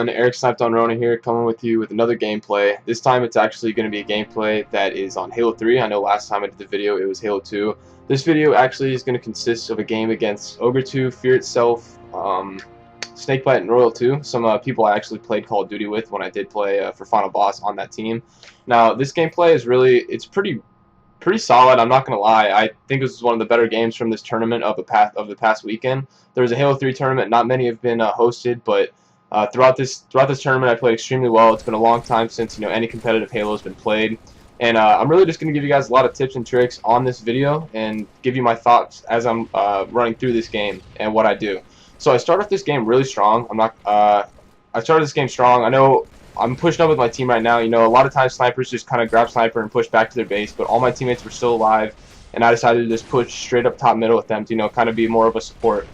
everyone, Eric Snipedown Rona here, coming with you with another gameplay. This time it's actually going to be a gameplay that is on Halo 3. I know last time I did the video it was Halo 2. This video actually is going to consist of a game against Ogre 2, FearitSelf, Snakebite, and Royal 2. Some people I actually played Call of Duty with when I did play for Final Boss on that team. Now this gameplay is it's pretty solid. I'm not gonna lie. I think this is one of the better games from this tournament of the past weekend. There was a Halo 3 tournament. Not many have been hosted, but throughout this tournament, I played extremely well. It's been a long time since any competitive Halo has been played, and I'm really just gonna give you guys a lot of tips and tricks on this video and give you my thoughts as I'm running through this game and what I do. So I start off this game really strong. I started this game strong. I know I'm pushing up with my team right now. A lot of times snipers just kind of grab sniper and push back to their base, but all my teammates were still alive, and I decided to just push straight up top middle with them to kind of be more of a support.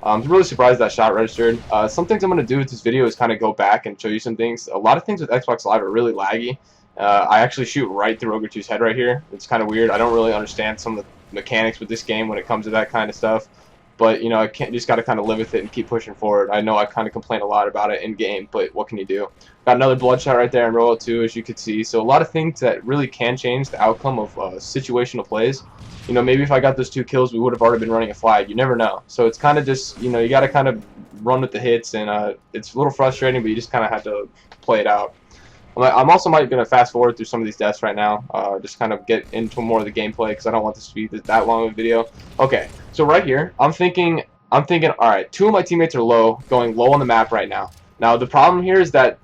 I'm really surprised that shot registered. Some things I'm going to do with this video is kind of go back and show you some things. A lot of things with Xbox Live are really laggy. I actually shoot right through Ogre 2's head right here. It's kind of weird. I don't really understand some of the mechanics with this game when it comes to that kind of stuff. But, I just got to kind of live with it and keep pushing forward. I know I kind of complain a lot about it in game, but what can you do? Got another bloodshot right there in Royal 2, as you can see. So a lot of things that really can change the outcome of situational plays. Maybe if I got those 2 kills, we would have already been running a flag. You never know. So it's kind of just, you got to kind of run with the hits, and it's a little frustrating, but you just kind of have to play it out. I'm also going to fast forward through some of these deaths right now, just kind of get into more of the gameplay because I don't want this to be that long of a video. Okay, so right here, I'm thinking, all right, 2 of my teammates are low, going low on the map right now. Now the problem here is that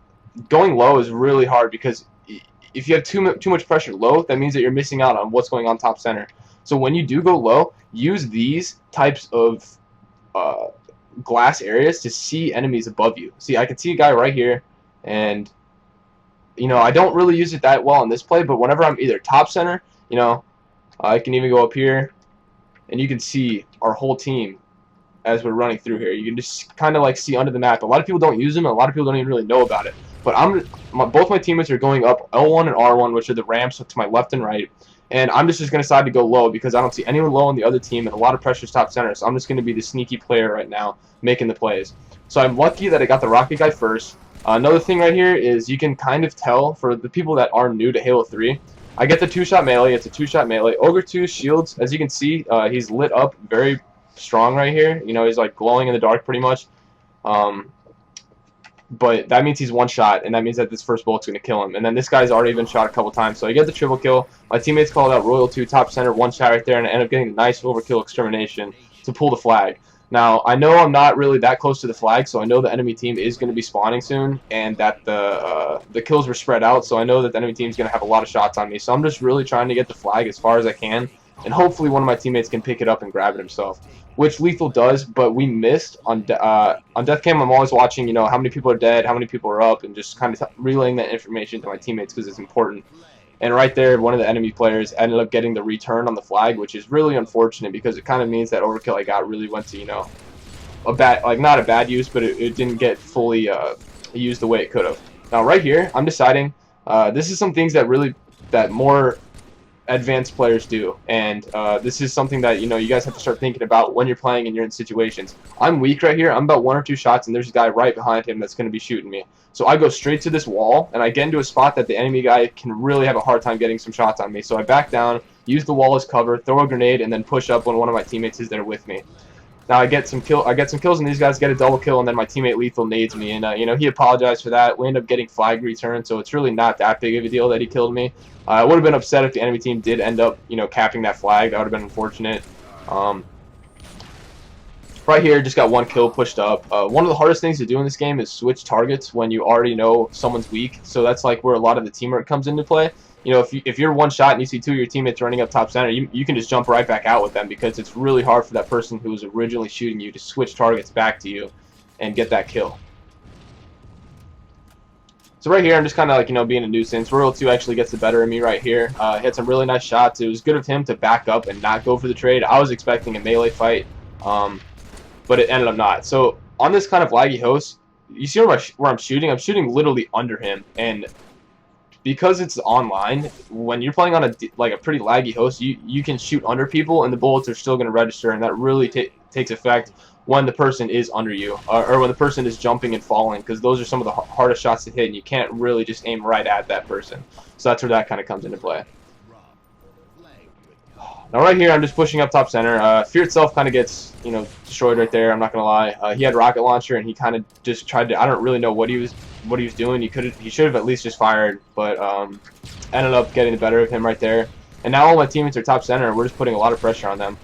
going low is really hard because if you have too much pressure low, that means that you're missing out on what's going on top center. So when you do go low, use these types of glass areas to see enemies above you. See, I can see a guy right here, and I don't really use it that well in this play, but whenever I'm either top center, I can even go up here, and you can see our whole team as we're running through here. You can just kind of see under the map. A lot of people don't use them, and a lot of people don't even really know about it. But both my teammates are going up L1 and R1, which are the ramps to my left and right, and I'm just going to decide to go low because I don't see anyone low on the other team, and a lot of pressure's top center, so I'm just going to be the sneaky player right now, making the plays. So I'm lucky that I got the rocket guy first. Another thing right here is you can kind of tell for the people that are new to Halo 3. I get the 2-shot melee. It's a 2-shot melee. Ogre 2's shields, as you can see, he's lit up very strong right here. He's like glowing in the dark pretty much. But that means he's 1 shot, and that means that this first bullet's going to kill him. And then this guy's already been shot a couple times, so I get the triple kill. My teammates called out Royal 2 top center, 1 shot right there, and I end up getting a nice overkill extermination to pull the flag. Now, I know I'm not really that close to the flag, so I know the enemy team is going to be spawning soon, and that the kills were spread out, so I know that the enemy team is going to have a lot of shots on me. So I'm just really trying to get the flag as far as I can, and hopefully one of my teammates can pick it up and grab it himself, which Lethul does, but we missed. On death cam, I'm always watching, how many people are dead, how many people are up, and just kind of relaying that information to my teammates because it's important. And right there, one of the enemy players ended up getting the return on the flag, which is really unfortunate because it kind of means that overkill I got really went to, a bad, not a bad use, but it didn't get fully used the way it could have. Now right here, I'm deciding, this is some things that more advanced players do, and this is something that you guys have to start thinking about when you're playing and you're in situations. I'm weak right here. I'm about 1 or 2 shots, and there's a guy right behind him that's going to be shooting me. So I go straight to this wall, and I get into a spot that the enemy guy can really have a hard time getting some shots on me. So I back down, use the wall as cover, throw a grenade, and then push up when one of my teammates is there with me. Now I get some kills, and these guys get a double kill, and then my teammate Lethul nades me, and he apologized for that. We end up getting flag return, so it's really not that big of a deal that he killed me. I would have been upset if the enemy team did end up, capping that flag. That would have been unfortunate. Right here, just got 1 kill pushed up. One of the hardest things to do in this game is switch targets when you already know someone's weak. So that's where a lot of the teamwork comes into play. If you're 1 shot and you see 2 of your teammates running up top center, you can just jump right back out with them because it's really hard for that person who was originally shooting you to switch targets back to you and get that kill. So right here, I'm just kind of being a nuisance. Royal 2 actually gets the better of me right here. Hit some really nice shots. It was good of him to back up and not go for the trade. I was expecting a melee fight, but it ended up not. So on this kind of laggy host, you see where I'm shooting? I'm shooting literally under him, and because it's online, when you're playing on a pretty laggy host, you can shoot under people, and the bullets are still going to register, and that really takes effect when the person is under you, or when the person is jumping and falling, because those are some of the hardest shots to hit, and you can't really just aim right at that person. So that's where that kind of comes into play. Now right here, I'm just pushing up top center. FearitSelf kind of gets, you know, destroyed right there. I'm not gonna lie. He had rocket launcher, and he kind of just tried to. I don't really know what he was doing. He should have at least just fired, but ended up getting the better of him right there. And now all my teammates are top center, and we're just putting a lot of pressure on them.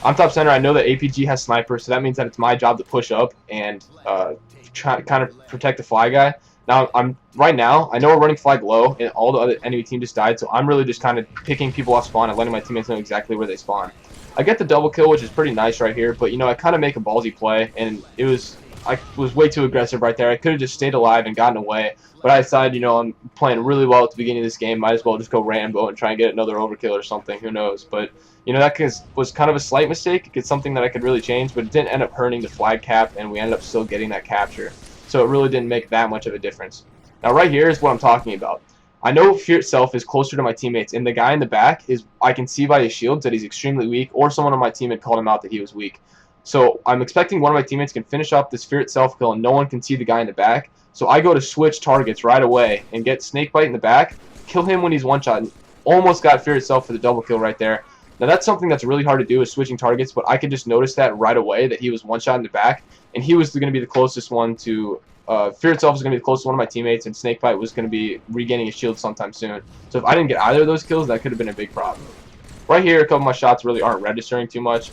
I'm top center. I know that APG has sniper, so that means that it's my job to push up and try to kind of protect the fly guy. Now, right now, I know we're running flag low, and all the other enemy team just died, so I'm really just kind of picking people off spawn and letting my teammates know exactly where they spawn. I get the double kill, which is pretty nice right here, but, you know, I kind of make a ballsy play, and I was way too aggressive right there. I could have just stayed alive and gotten away, but I decided, you know, I'm playing really well at the beginning of this game. Might as well just go Rambo and try and get another overkill or something. Who knows? But, you know, that was kind of a slight mistake. It's something that I could really change, but it didn't end up hurting the flag cap, and we ended up still getting that capture. So it really didn't make that much of a difference. Now right here is what I'm talking about. I know FearitSelf is closer to my teammates, and the guy in the back I can see by his shields that he's extremely weak, or someone on my team had called him out that he was weak. So I'm expecting one of my teammates can finish off this FearitSelf kill and no one can see the guy in the back. So I go to switch targets right away and get Snakebite in the back, kill him when he's one shot, and almost got FearitSelf for the double kill right there. Now that's something that's really hard to do, is switching targets, but I could just notice that right away, that he was one shot in the back, and he was going to be the closest one to FearitSelf was going to be the closest one of my teammates, and Snakebite was going to be regaining his shield sometime soon. So if I didn't get either of those kills, that could have been a big problem. Right here, a couple of my shots really aren't registering too much.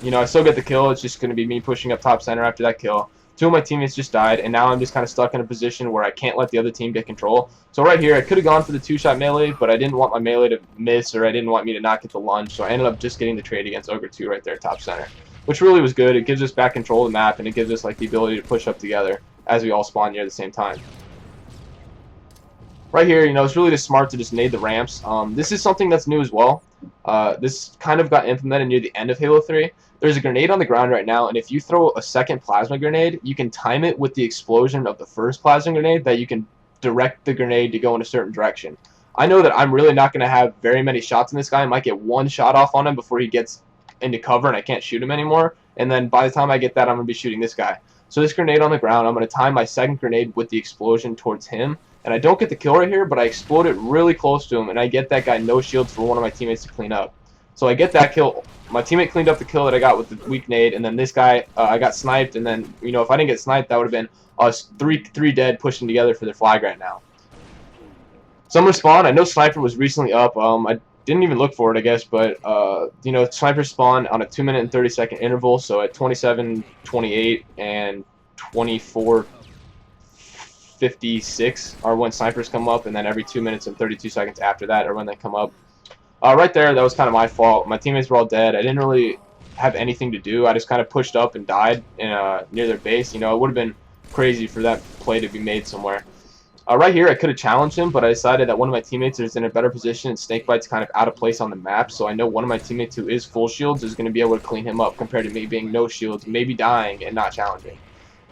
You know, I still get the kill. It's just going to be me pushing up top center after that kill. Two of my teammates just died, and now I'm just kind of stuck in a position where I can't let the other team get control. So right here, I could have gone for the two-shot melee, but I didn't want my melee to miss, or I didn't want me to not get the lunge. So I ended up just getting the trade against Ogre 2 right there, top center, which really was good. It gives us back control of the map, and it gives us like the ability to push up together as we all spawn near the same time. Right here, you know, it's really just smart to just nade the ramps. This is something that's new as well. This kind of got implemented near the end of Halo 3. There's a grenade on the ground right now, and if you throw a second plasma grenade, you can time it with the explosion of the first plasma grenade, that you can direct the grenade to go in a certain direction. I know that I'm really not going to have very many shots in this guy. I might get one shot off on him before he gets into cover and I can't shoot him anymore, and then by the time I get that, I'm going to be shooting this guy. So this grenade on the ground, I'm going to time my second grenade with the explosion towards him, and I don't get the kill right here, but I explode it really close to him, and I get that guy no shields for one of my teammates to clean up. So I get that kill. My teammate cleaned up the kill that I got with the weak nade, and then this guy, I got sniped, and then, you know, if I didn't get sniped, that would have been us three dead pushing together for their flag right now. So I'm going to spawn. I know Sniper was recently up. I didn't even look for it, I guess, but, you know, Sniper spawn on a 2-minute and 30-second interval, so at 27:28 and 24:56 are when snipers come up, and then every 2 minutes and 32 seconds after that are when they come up. Right there, that was kind of my fault. My teammates were all dead. I didn't really have anything to do. I just kind of pushed up and died in, near their base. You know, it would have been crazy for that play to be made somewhere. Right here, I could have challenged him, but I decided that one of my teammates is in a better position, and Snakebite's kind of out of place on the map, so I know one of my teammates who is full shields is going to be able to clean him up compared to me being no shields, maybe dying and not challenging.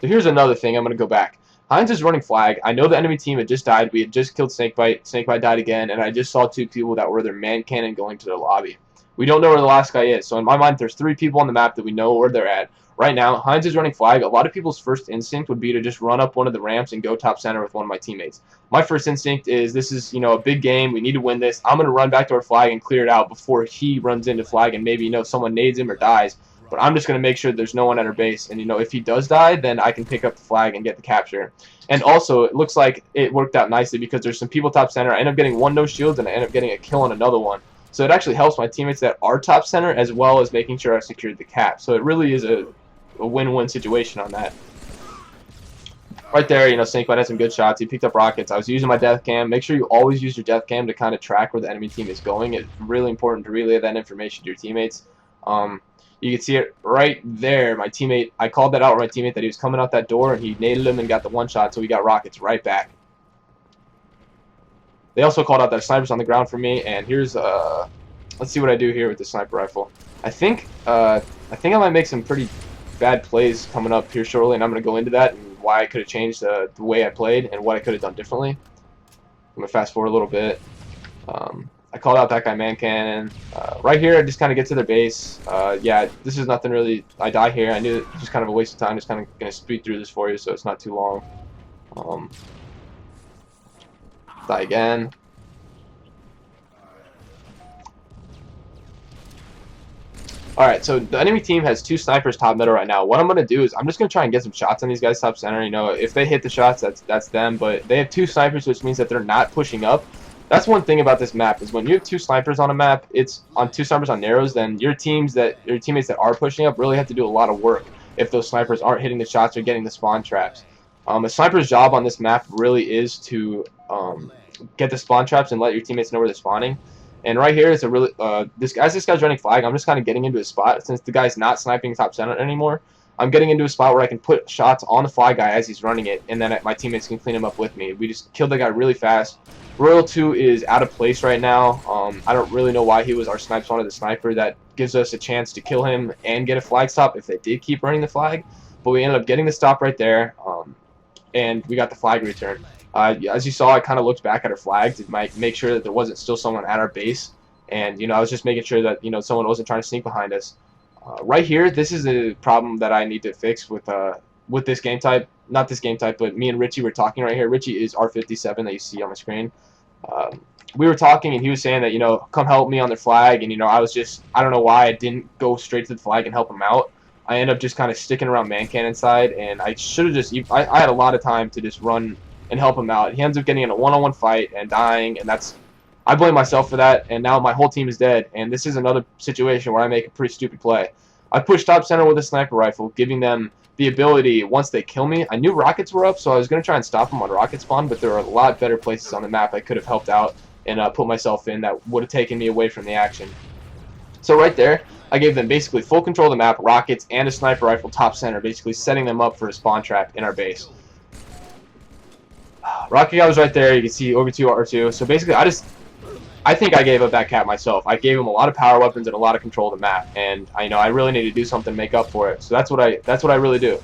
So here's another thing. I'm going to go back. Heinz is running flag. I know the enemy team had just died. We had just killed Snakebite. Snakebite died again, and I just saw two people that were their man cannon going to their lobby. We don't know where the last guy is, so in my mind, there's 3 people on the map that we know where they're at. Right now, Heinz is running flag. A lot of people's first instinct would be to just run up one of the ramps and go top center with one of my teammates. My first instinct is, this is, you know, a big game. We need to win this. I'm going to run back to our flag and clear it out before he runs into flag and maybe, you know, someone nades him or dies. But I'm just going to make sure there's no one at our base. And, you know, if he does die, then I can pick up the flag and get the capture. And also, it looks like it worked out nicely because there's some people top center. I end up getting one no shields, and I end up getting a kill on another one. So it actually helps my teammates that are top center as well as making sure I secured the cap. So it really is a win-win situation on that. Right there, you know, Snakebite had some good shots. He picked up rockets. I was using my death cam. Make sure you always use your death cam to kind of track where the enemy team is going. It's really important to relay that information to your teammates. You can see it right there. My teammate, I called that out with my teammate that he was coming out that door, and he naded him and got the one shot, so he got rockets right back. They also called out that sniper's on the ground for me, and here's let's see what I do here with the sniper rifle. I think I might make some pretty bad plays coming up here shortly, and I'm going to go into that and why I could have changed the way I played and what I could have done differently. I'm going to fast forward a little bit. I called out that guy man cannon. Right here, I just kind of get to their base. Yeah, this is nothing really. I die here. I knew it was just kind of a waste of time. Just kind of going to speed through this for you, so it's not too long. Die again. Alright, so the enemy team has 2 snipers top middle right now. What I'm going to do is I'm just going to try and get some shots on these guys top center. You know, if they hit the shots, that's them. But they have 2 snipers, which means that they're not pushing up. That's one thing about this map, is when you have 2 snipers on a map, it's on 2 snipers on narrows, then your teammates that are pushing up really have to do a lot of work if those snipers aren't hitting the shots or getting the spawn traps. A sniper's job on this map really is to get the spawn traps and let your teammates know where they're spawning. And right here is a really this guy's running flag. I'm just kind of getting into a spot since the guy's not sniping top center anymore. I'm getting into a spot where I can put shots on the flag guy as he's running it, and then my teammates can clean him up with me. We just killed the guy really fast. Royal 2 is out of place right now. I don't really know why he was our snipe spawn of the sniper. That gives us a chance to kill him and get a flag stop if they did keep running the flag. But we ended up getting the stop right there, and we got the flag return. As you saw, I kind of looked back at our flag to make sure that there wasn't still someone at our base. And, you know, I was just making sure that, you know, someone wasn't trying to sneak behind us. Right here, this is a problem that I need to fix with this game type. Not this game type, but me and Richie were talking right here. Richie is R57 that you see on the screen. We were talking, and he was saying that, you know, come help me on the flag. And, you know, I don't know why I didn't go straight to the flag and help him out. I ended up just kind of sticking around man cannon side, and I should have just, I had a lot of time to just run and help him out. He ends up getting in a one-on-one fight and dying, and I blame myself for that, and now my whole team is dead. And this is another situation where I make a pretty stupid play. I pushed top center with a sniper rifle, giving them the ability, once they kill me, I knew rockets were up, so I was going to try and stop them on rocket spawn, but there are a lot better places on the map I could have helped out and put myself in that would have taken me away from the action. So right there, I gave them basically full control of the map, rockets, and a sniper rifle top center, basically setting them up for a spawn trap in our base. Rocket guy was right there. You can see Ogre 2, R2. So basically, I think I gave up that cap myself. I gave him a lot of power weapons and a lot of control of the map, and I really need to do something to make up for it. So that's what I really do.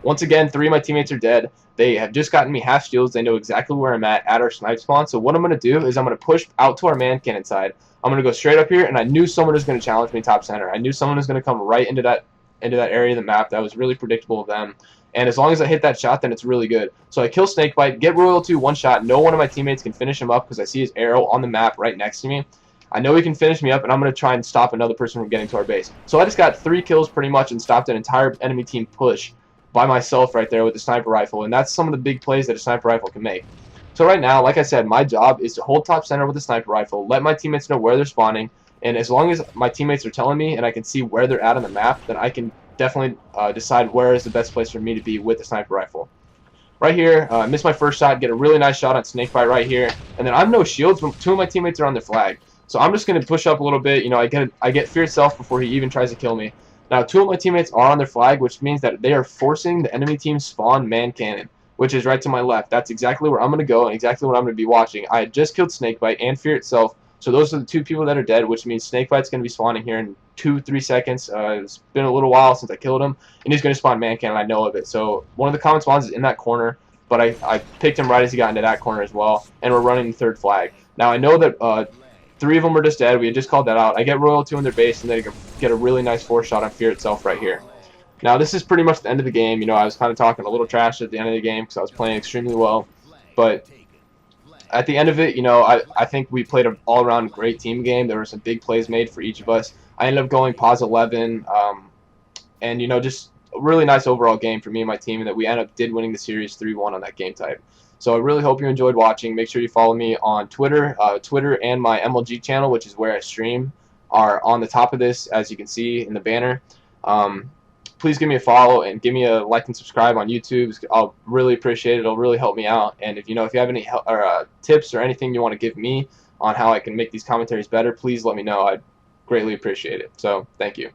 Once again, 3 of my teammates are dead. They have just gotten me half shields. They know exactly where I'm at our snipe spawn. So what I'm going to do is I'm going to push out to our man cannon side. I'm going to go straight up here, and I knew someone was going to challenge me top center. I knew someone was going to come right into that area of the map. That was really predictable of them. And as long as I hit that shot, then it's really good. So I kill Snakebite, get Royal 2 one shot. No one of my teammates can finish him up because I see his arrow on the map right next to me. I know he can finish me up, and I'm going to try and stop another person from getting to our base. So I just got 3 kills pretty much and stopped an entire enemy team push by myself right there with the sniper rifle. And that's some of the big plays that a sniper rifle can make. So right now, like I said, my job is to hold top center with the sniper rifle, let my teammates know where they're spawning, and as long as my teammates are telling me and I can see where they're at on the map, then I can definitely decide where is the best place for me to be with the sniper rifle. Right here, missed my first shot, get a really nice shot on Snakebite right here, and then I have no shields, but 2 of my teammates are on their flag. So I'm just going to push up a little bit. You know, I get FearitSelf before he even tries to kill me. Now, 2 of my teammates are on their flag, which means that they are forcing the enemy team spawn man cannon, which is right to my left. That's exactly where I'm going to go and exactly what I'm going to be watching. I had just killed Snakebite and FearitSelf, so those are the 2 people that are dead, which means Snakebite's going to be spawning here in 2-3 seconds. It's been a little while since I killed him, and he's going to spawn man cannon. I know of it. So one of the common spawns is in that corner, but I picked him right as he got into that corner as well, and we're running the 3rd flag. Now I know that 3 of them were just dead. We had just called that out. I get Royal 2 in their base, and they get a really nice 4 shot on FearitSelf right here. Now this is pretty much the end of the game. You know, I was kind of talking a little trash at the end of the game because I was playing extremely well, but at the end of it, you know, I think we played an all-around great team game. There were some big plays made for each of us. I ended up going pause 11, and, you know, just a really nice overall game for me and my team, and that we ended up winning the series 3-1 on that game type. So I really hope you enjoyed watching. Make sure you follow me on Twitter. Twitter and my MLG channel, which is where I stream, are on the top of this, as you can see in the banner. Please give me a follow and give me a like and subscribe on YouTube. I'll really appreciate it. It'll really help me out. And if you have any tips or anything you want to give me on how I can make these commentaries better, please let me know. I'd greatly appreciate it. So thank you.